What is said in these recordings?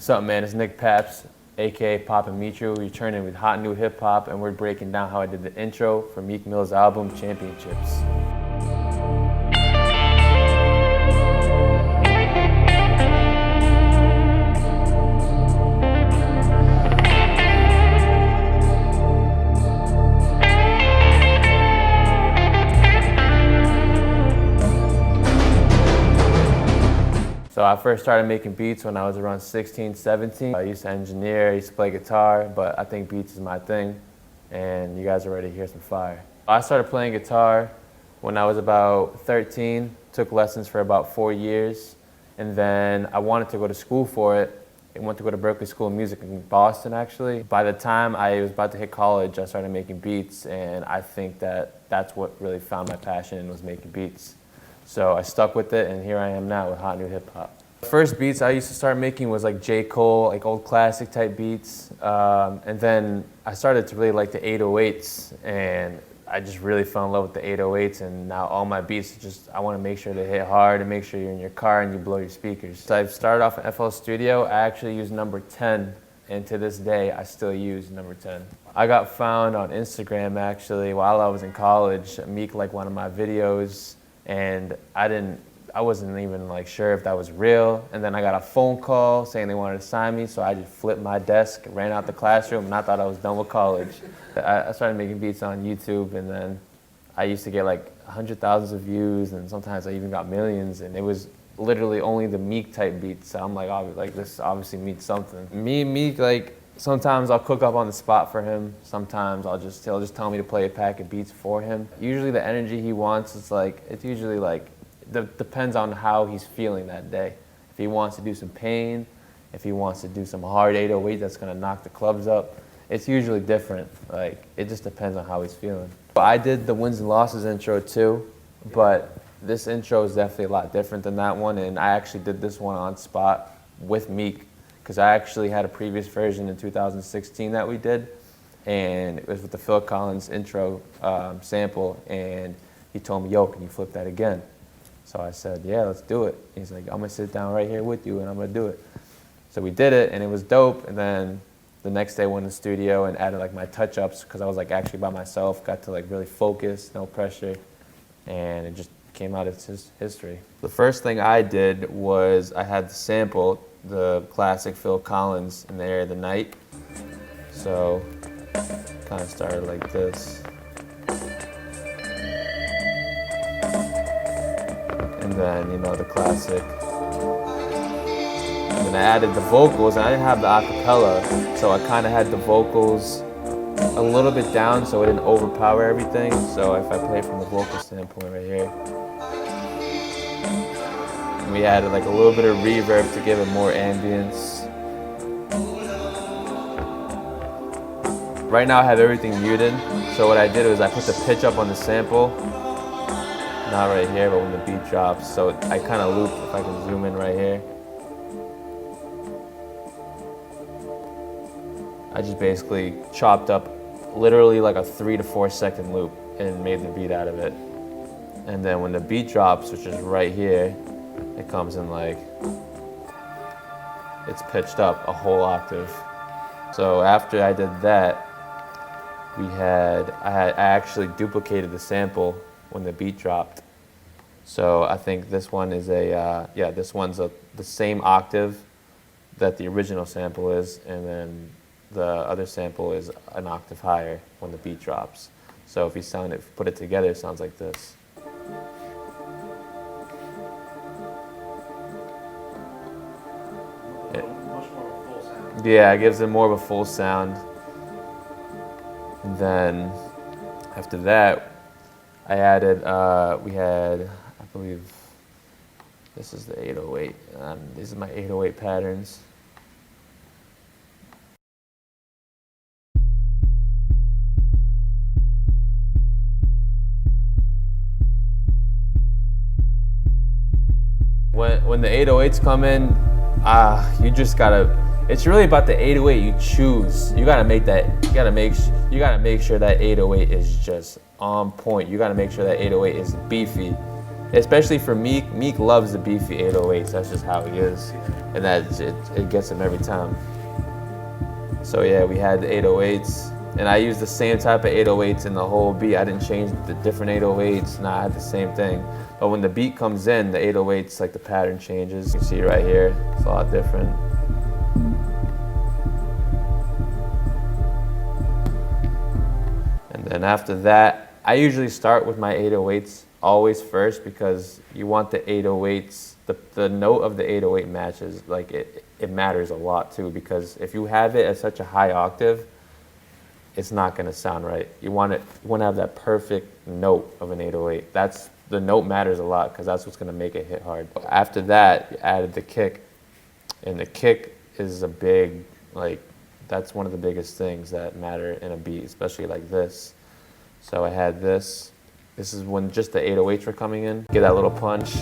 What's up, man? It's Nick Papz, aka Papamitrou. We're returning with hot new hip hop, and we're breaking down how I did the intro for Meek Mill's album Championships. So I first started making beats when I was around 16, 17. I used to engineer, I used to play guitar, but I think beats is my thing, and you guys are ready to hear some fire. I started playing guitar when I was about 13, took lessons for about 4 years, and then I wanted to go to school for it. I went to go to Berklee School of Music in Boston, actually. By the time I was about to hit college, I started making beats, and I think that that's what really found my passion and was making beats. So I stuck with it, and here I am now with hot new hip hop. The first beats I used to start making was like J. Cole, like old classic type beats. And then I started to really like the 808s, and I just really fell in love with the 808s, and now all my beats just, I want to make sure they hit hard and make sure you're in your car and you blow your speakers. So I've started off in FL Studio. I actually use number 10, and to this day I still use number 10. I got found on Instagram actually while I was in college. Meek liked one of my videos, and I wasn't even like sure if that was real. And then I got a phone call saying they wanted to sign me, so I just flipped my desk, ran out the classroom, and I thought I was done with college. I started making beats on YouTube, and then I used to get like 100,000 of views, and sometimes I even got millions, and it was literally only the Meek type beats. So I'm like, this obviously means something. Meek, like, sometimes I'll cook up on the spot for him. Sometimes he'll just tell me to play a pack of beats for him. Usually the energy he wants is like, it's usually like, depends on how he's feeling that day. If he wants to do some pain, if he wants to do some hard 808 that's gonna knock the clubs up, it's usually different. Like, it just depends on how he's feeling. I did the wins and losses intro too, but this intro is definitely a lot different than that one, and I actually did this one on spot with Meek, because I actually had a previous version in 2016 that we did, and it was with the Phil Collins intro sample, and he told me, yo, can you flip that again? So I said, yeah, let's do it. He's like, I'm gonna sit down right here with you and I'm gonna do it. So we did it, and it was dope, and then the next day I went in the studio and added like my touch-ups, because I was like actually by myself, got to like really focus, no pressure, and it just came out as history. The first thing I did was I had the sample, the classic Phil Collins, In the Air of the Night. So kind of started like this. And then, you know, the classic. And then I added the vocals, and I didn't have the acapella, so I kind of had the vocals a little bit down so it didn't overpower everything. So if I play from the vocal standpoint right here, and we added like a little bit of reverb to give it more ambience. Right now I have everything muted, so what I did was I put the pitch up on the sample. Not right here, but when the beat drops. So I kind of looped, if I can zoom in right here. I just basically chopped up literally like a 3 to 4 second loop and made the beat out of it. And then when the beat drops, which is right here, it comes in like, it's pitched up a whole octave. So after I did that, I actually duplicated the sample when the beat dropped. So I think this one is this one's the same octave that the original sample is, and then the other sample is an octave higher when the beat drops. So if you put it together, it sounds like this. Much more of a full sound. Yeah, it gives it more of a full sound. And then after that, I added, we had, I believe, this is the 808. These are my 808 patterns. When the 808s come in, you just gotta, it's really about the 808 you choose. You gotta make sure that 808 is just on point. You gotta make sure that 808 is beefy. Especially for Meek. Meek loves the beefy 808s. That's just how he is, and it gets him every time. So yeah, we had the 808s, and I used the same type of 808s in the whole beat. I didn't change the different 808s. Nah, I had the same thing. But when the beat comes in, the 808s, like the pattern changes. You can see right here, it's a lot different. And then after that, I usually start with my 808s always first, because you want the 808s, the note of the 808 matches, like it matters a lot too, because if you have it at such a high octave, it's not gonna sound right. You want to have that perfect note of an 808. The note matters a lot, because that's what's gonna make it hit hard. After that, you added the kick, and the kick is a big, like, that's one of the biggest things that matter in a beat, especially like this. So I had this. This is when just the 808s were coming in. Get that little punch.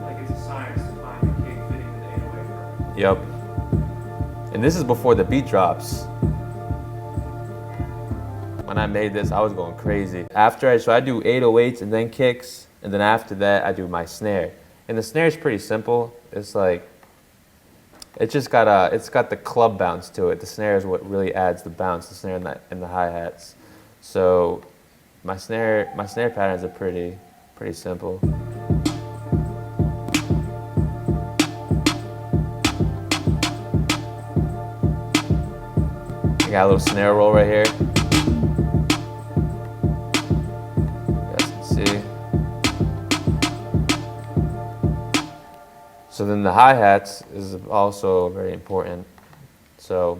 Like it's a science to find the kick fitting with the 808. Yep. And this is before the beat drops. When I made this, I was going crazy. So I do 808s and then kicks, and then after that, I do my snare. And the snare is pretty simple. It's like, it's got the club bounce to it. The snare is what really adds the bounce, the snare and the hi-hats. So my snare patterns are pretty simple. I got a little snare roll right here. You guys can see. So then the hi-hats is also very important. So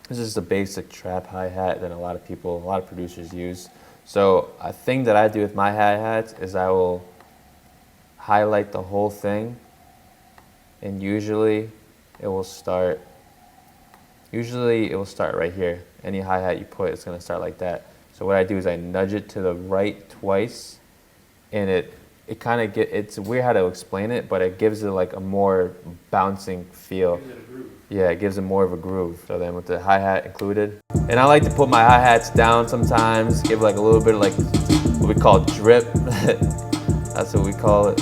this is the basic trap hi-hat that a lot of producers use. So a thing that I do with my hi-hats is I will highlight the whole thing, and usually it will start right here. Any hi-hat you put, it's gonna start like that. So what I do is I nudge it to the right twice, and it's weird how to explain it, but it gives it like a more bouncing feel. Gives it a groove. Yeah, it gives it more of a groove. So then with the hi-hat included. And I like to put my hi-hats down sometimes, give like a little bit of like what we call drip. That's what we call it.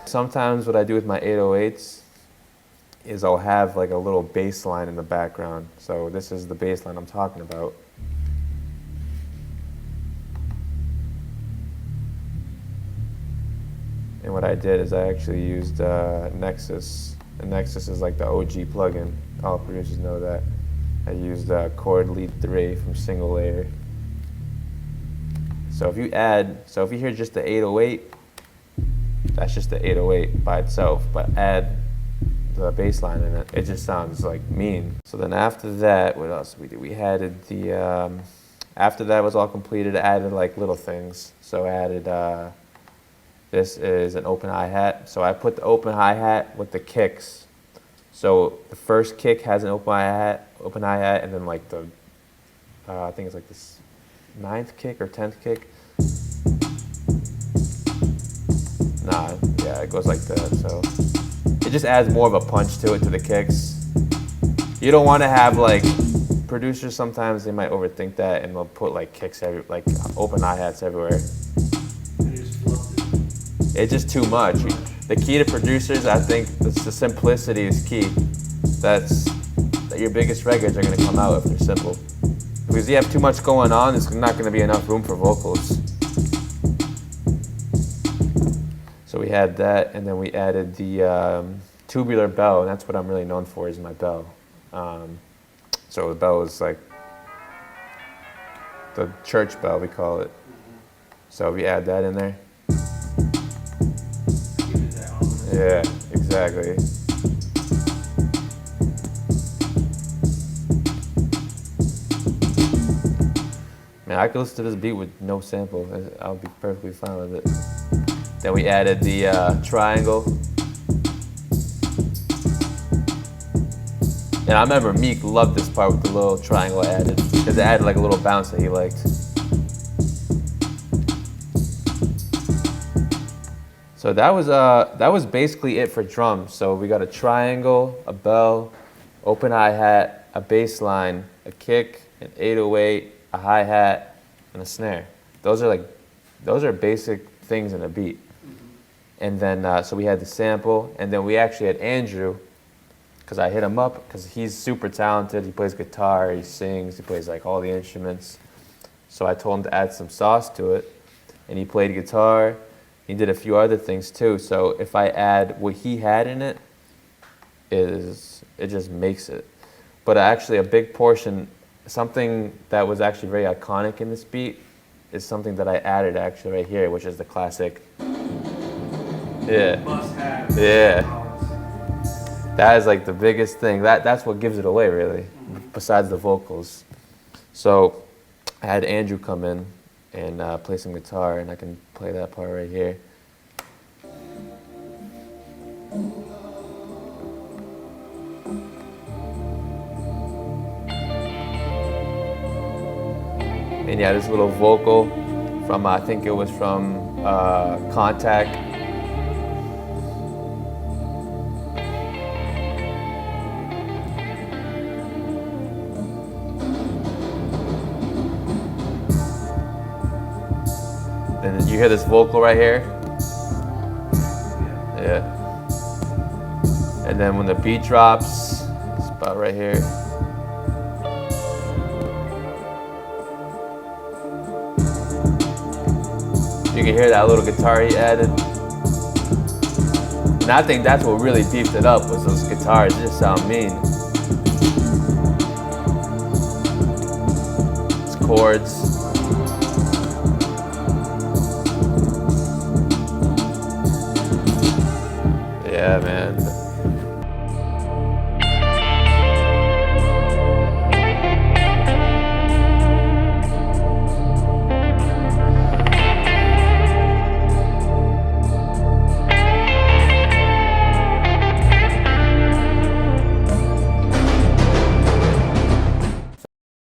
Sometimes what I do with my 808s is I'll have like a little bass line in the background. So this is the bass line I'm talking about. And what I did is I actually used Nexus. And Nexus is like the OG plugin. All producers know that. I used Chord Lead 3 from Single Layer. So if you hear just the 808, that's just the 808 by itself. But add the bass line in it, it just sounds like mean. So then after that, what else did we do? We added the, after that was all completed, I added like little things. So I added, this is an open hi-hat. So I put the open hi-hat with the kicks. So the first kick has an open hi-hat, and then like the, I think it's like this 9th kick or 10th kick. Nah, yeah, it goes like that. So it just adds more of a punch to it, to the kicks. You don't want to have like, producers sometimes they might overthink that and they'll put like kicks like open hi-hats everywhere. It's just too much. The key to producers, I think, it's the simplicity is key. That your biggest records are going to come out if they're simple. Because you have too much going on, there's not going to be enough room for vocals. So we had that, and then we added the tubular bell, and that's what I'm really known for, is my bell. So the bell is like the church bell, we call it. So we add that in there. Yeah, exactly. Man, I could listen to this beat with no sample. I'll be perfectly fine with it. Then we added the triangle. And I remember Meek loved this part with the little triangle added, because it added like a little bounce that he liked. So that was basically it for drums. So we got a triangle, a bell, open hi-hat, a bass line, a kick, an 808, a hi-hat, and a snare. Those are basic things in a beat. And then, so we had the sample, and then we actually had Andrew, because I hit him up, because he's super talented. He plays guitar, he sings, he plays like all the instruments. So I told him to add some sauce to it, and he played guitar. He did a few other things too. So if I add what he had in it, it just makes it. But actually a big portion, something that was actually very iconic in this beat, is something that I added actually right here, which is the classic. Yeah. Must have. Yeah. That is like the biggest thing. That's what gives it away, really, besides the vocals. So I had Andrew come in and play some guitar, and I can play that part right here. And yeah, this little vocal from, I think it was from Contact. And you hear this vocal right here? Yeah. And then when the beat drops, it's about right here. You can hear that little guitar he added. And I think that's what really beefed it up, was those guitars. They just sound mean. It's chords. Yeah, man.